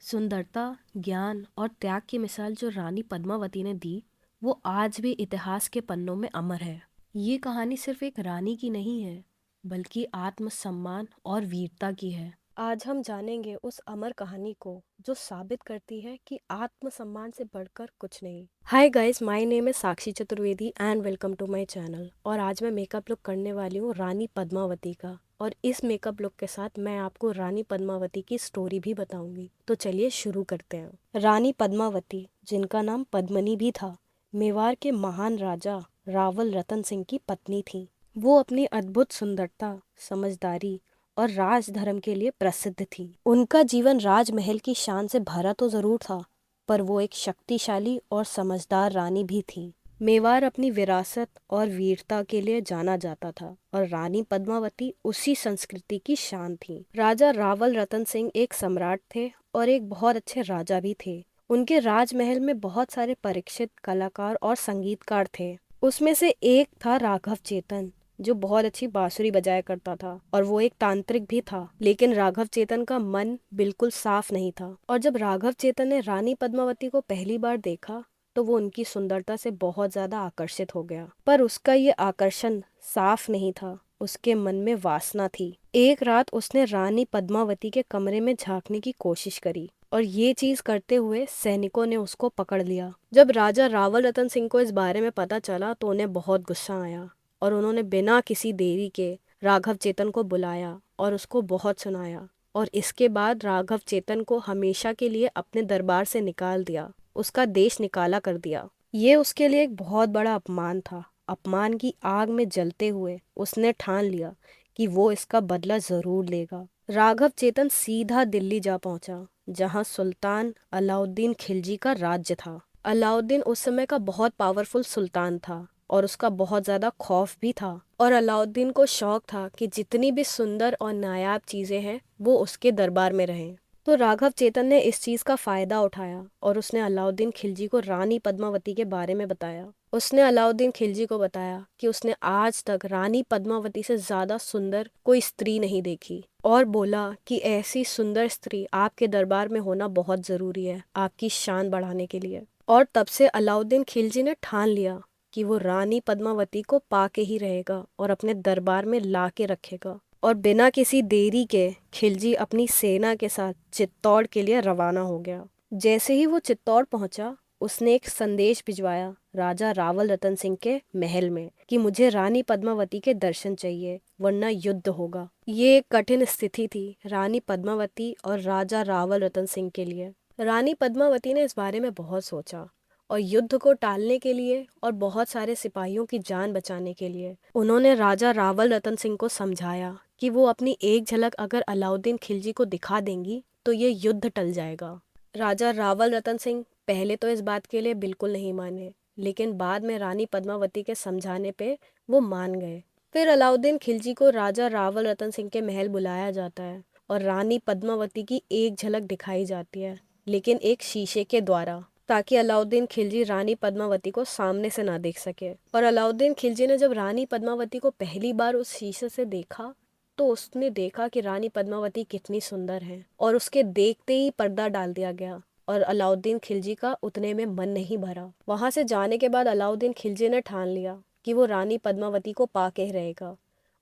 सुंदरता, ज्ञान और त्याग की मिसाल जो रानी पद्मावती ने दी, वो आज भी इतिहास के पन्नों में अमर है। ये कहानी सिर्फ एक रानी की नहीं है, बल्कि आत्मसम्मान और वीरता की है। आज हम जानेंगे उस अमर कहानी को जो साबित करती है कि आत्मसम्मान से बढ़कर कुछ नहीं। हाय गाइस, माय नेम है Sakshi Chaturvedi and welcome to my channel. और आज मैं मेकअप लुक करने वाली हूँ रानी पद्मावती का। और इस मेकअप लुक के साथ मैं आपको रानी पद्मावती की स्टोरी भी बताऊंगी। तो चलिए शुरू करते हैं। रानी पद्मावती, जिनका नाम पद्मनी भी था, मेवाड़ के महान राजा रावल रतन सिंह की पत्नी थी। वो अपनी अद्भुत सुंदरता, समझदारी और राजधर्म के लिए प्रसिद्ध थी। उनका जीवन राजमहल की शान से भरा तो जरूर था, पर वो एक शक्तिशाली और समझदार रानी भी थी। मेवाड़ अपनी विरासत और वीरता के लिए जाना जाता था और रानी पद्मावती उसी संस्कृति की शान थी। राजा रावल रतन सिंह एक सम्राट थे और एक बहुत अच्छे राजा भी थे। उनके राजमहल में बहुत सारे परीक्षित कलाकार और संगीतकार थे। उसमें से एक था राघव चेतन, जो बहुत अच्छी बांसुरी बजाया करता था और वो एक तांत्रिक भी था। लेकिन राघव चेतन का मन बिल्कुल साफ नहीं था। और जब राघव चेतन ने रानी पद्मावती को पहली बार देखा तो वो उनकी सुंदरता से बहुत ज्यादा आकर्षित हो गया। पर उसका ये आकर्षण साफ नहीं था, उसके मन में वासना थी। एक रात उसने रानी पद्मावती के कमरे में झांकने की कोशिश करी और ये चीज करते हुए सैनिकों ने उसको पकड़ लिया। जब राजा रावल रतन सिंह को इस बारे में पता चला तो उन्हें बहुत गुस्सा आया और उन्होंने बिना किसी देरी के राघव चेतन को बुलाया और उसको बहुत सुनाया। और इसके बाद राघव चेतन को हमेशा के लिए अपने दरबार से निकाल दिया, उसका देश निकाला कर दिया। ये उसके लिए एक बहुत बड़ा अपमान था। अपमान की आग में जलते हुए उसने ठान लिया कि वो इसका बदला जरूर लेगा। राघव चेतन सीधा दिल्ली जा पहुंचा, जहां सुल्तान अलाउद्दीन खिलजी का राज्य था। अलाउद्दीन उस समय का बहुत पावरफुल सुल्तान था और उसका बहुत ज्यादा खौफ भी था। और अलाउद्दीन को शौक था कि जितनी भी सुंदर और नायाब चीजें हैं वो उसके दरबार में रहें। तो राघव चेतन ने इस चीज का फायदा उठाया और उसने अलाउद्दीन खिलजी को रानी पद्मावती के बारे में बताया। उसने अलाउद्दीन खिलजी को बताया कि उसने आज तक रानी पद्मावती से ज्यादा सुंदर कोई स्त्री नहीं देखी और बोला कि ऐसी सुंदर स्त्री आपके दरबार में होना बहुत जरूरी है आपकी शान बढ़ाने के लिए। और तब से अलाउद्दीन खिलजी ने ठान लिया कि वो रानी पद्मावती को पाके ही रहेगा और अपने दरबार में ला के रखेगा। और बिना किसी देरी के खिलजी अपनी सेना के साथ चित्तौड़ के लिए रवाना हो गया। जैसे ही वो चित्तौड़ पहुंचा, उसने एक संदेश भिजवाया राजा रावल रतन सिंह के महल में कि मुझे रानी पद्मावती के दर्शन चाहिए वरना युद्ध होगा। ये एक कठिन स्थिति थी रानी पद्मावती और राजा रावल रतन सिंह के लिए। रानी पद्मावती ने इस बारे में बहुत सोचा और युद्ध को टालने के लिए और बहुत सारे सिपाहियों की जान बचाने के लिए उन्होंने राजा रावल रतन सिंह को समझाया कि वो अपनी एक झलक अगर अलाउद्दीन खिलजी को दिखा देंगी तो ये युद्ध टल जाएगा। राजा रावल रतन सिंह पहले तो इस बात के लिए बिल्कुल नहीं माने, लेकिन बाद में रानी पद्मावती के समझाने पे वो मान गए। फिर अलाउद्दीन खिलजी को राजा रावल रतन सिंह के महल बुलाया जाता है और रानी पद्मावती की एक झलक दिखाई जाती है, लेकिन एक शीशे के द्वारा, ताकि अलाउद्दीन खिलजी रानी पद्मावती को सामने से ना देख सके। और अलाउद्दीन खिलजी ने जब रानी पद्मावती को पहली बार उस शीशे से देखा तो उसने देखा कि रानी पद्मावती कितनी सुंदर है और उसके देखते ही पर्दा डाल दिया गया। और अलाउद्दीन खिलजी का उतने में मन नहीं भरा। वहां से जाने के बाद अलाउद्दीन खिलजी ने ठान लिया कि वो रानी पद्मावती को पाके रहेगा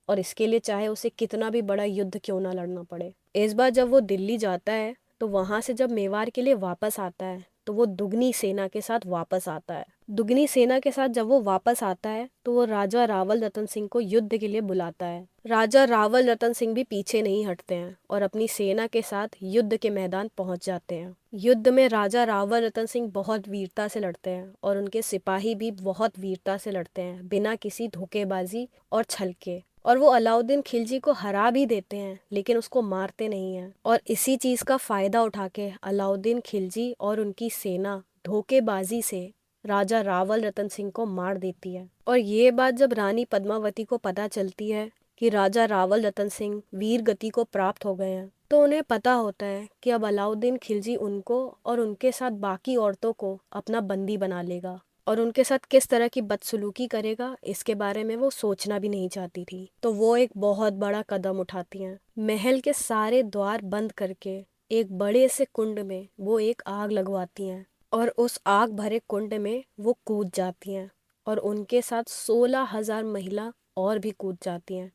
और इसके लिए चाहे उसे कितना भी बड़ा युद्ध क्यों ना लड़ना पड़े। इस बार जब वो दिल्ली जाता है तो वहां से जब मेवाड़ के लिए वापस आता है तो वो दुगनी सेना के साथ वापस आता है। दुगनी सेना के साथ जब वो वापस आता है तो वो राजा रावल रतन सिंह को युद्ध के लिए बुलाता है। राजा रावल रतन सिंह भी पीछे नहीं हटते हैं और अपनी सेना के साथ युद्ध के मैदान पहुंच जाते हैं। युद्ध में राजा रावल रतन सिंह बहुत वीरता से लड़ते हैं और उनके सिपाही भी बहुत वीरता से लड़ते हैं, बिना किसी धोखेबाजी और छल के। और वो अलाउद्दीन खिलजी को हरा भी देते हैं, लेकिन उसको मारते नहीं हैं। और इसी चीज का फायदा उठा के अलाउद्दीन खिलजी और उनकी सेना धोखेबाजी से राजा रावल रतन सिंह को मार देती है। और ये बात जब रानी पद्मावती को पता चलती है कि राजा रावल रतन सिंह वीर गति को प्राप्त हो गए हैं, तो उन्हें पता होता है कि अब अलाउद्दीन खिलजी उनको और उनके साथ बाकी औरतों को अपना बंदी बना लेगा और उनके साथ किस तरह की बदसलूकी करेगा इसके बारे में वो सोचना भी नहीं चाहती थी। तो वो एक बहुत बड़ा कदम उठाती हैं। महल के सारे द्वार बंद करके एक बड़े से कुंड में वो एक आग लगवाती हैं और उस आग भरे कुंड में वो कूद जाती हैं और उनके साथ 16,000 महिला और भी कूद जाती हैं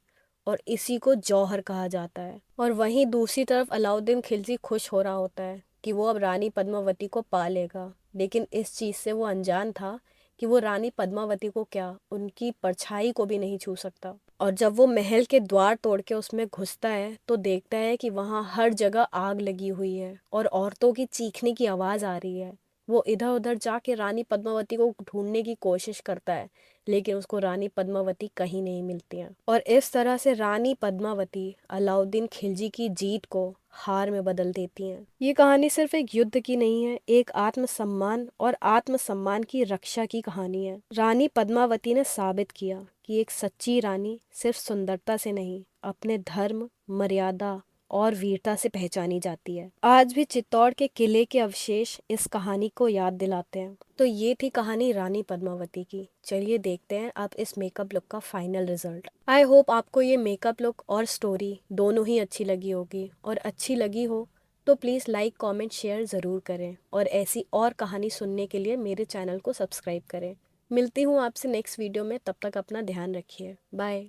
और इसी को जौहर कहा जाता है। और वहीं दूसरी तरफ अलाउद्दीन खिलजी खुश हो रहा होता है कि वो अब रानी पद्मावती को पा लेगा, लेकिन इस चीज़ से वो अनजान था कि वो रानी पद्मावती को क्या, उनकी परछाई को भी नहीं छू सकता। और जब वो महल के द्वार तोड़ के उसमें घुसता है तो देखता है कि वहाँ हर जगह आग लगी हुई है और औरतों की चीखने की आवाज़ आ रही है। वो इधर उधर जाके रानी पद्मावती को ढूंढने की कोशिश करता है, लेकिन उसको रानी पद्मावती कहीं नहीं मिलती हैं। और इस तरह से रानी पद्मावती अलाउद्दीन खिलजी की जीत को हार में बदल देती हैं। ये कहानी सिर्फ एक युद्ध की नहीं है, एक आत्मसम्मान और आत्मसम्मान की रक्षा की कहानी है। रानी पद्मावती ने साबित किया कि एक सच्ची रानी सिर्फ सुंदरता से नहीं, अपने धर्म, मर्यादा और वीरता से पहचानी जाती है। आज भी चित्तौड़ के किले के अवशेष इस कहानी को याद दिलाते हैं। तो ये थी कहानी रानी पद्मावती की। चलिए देखते हैं अब इस मेकअप लुक का फाइनल रिजल्ट। आई होप आपको ये मेकअप लुक और स्टोरी दोनों ही अच्छी लगी होगी, और अच्छी लगी हो तो प्लीज़ लाइक, कमेंट, शेयर ज़रूर करें और ऐसी और कहानी सुनने के लिए मेरे चैनल को सब्सक्राइब करें। मिलती हूँ आपसे नेक्स्ट वीडियो में, तब तक अपना ध्यान रखिए। बाय।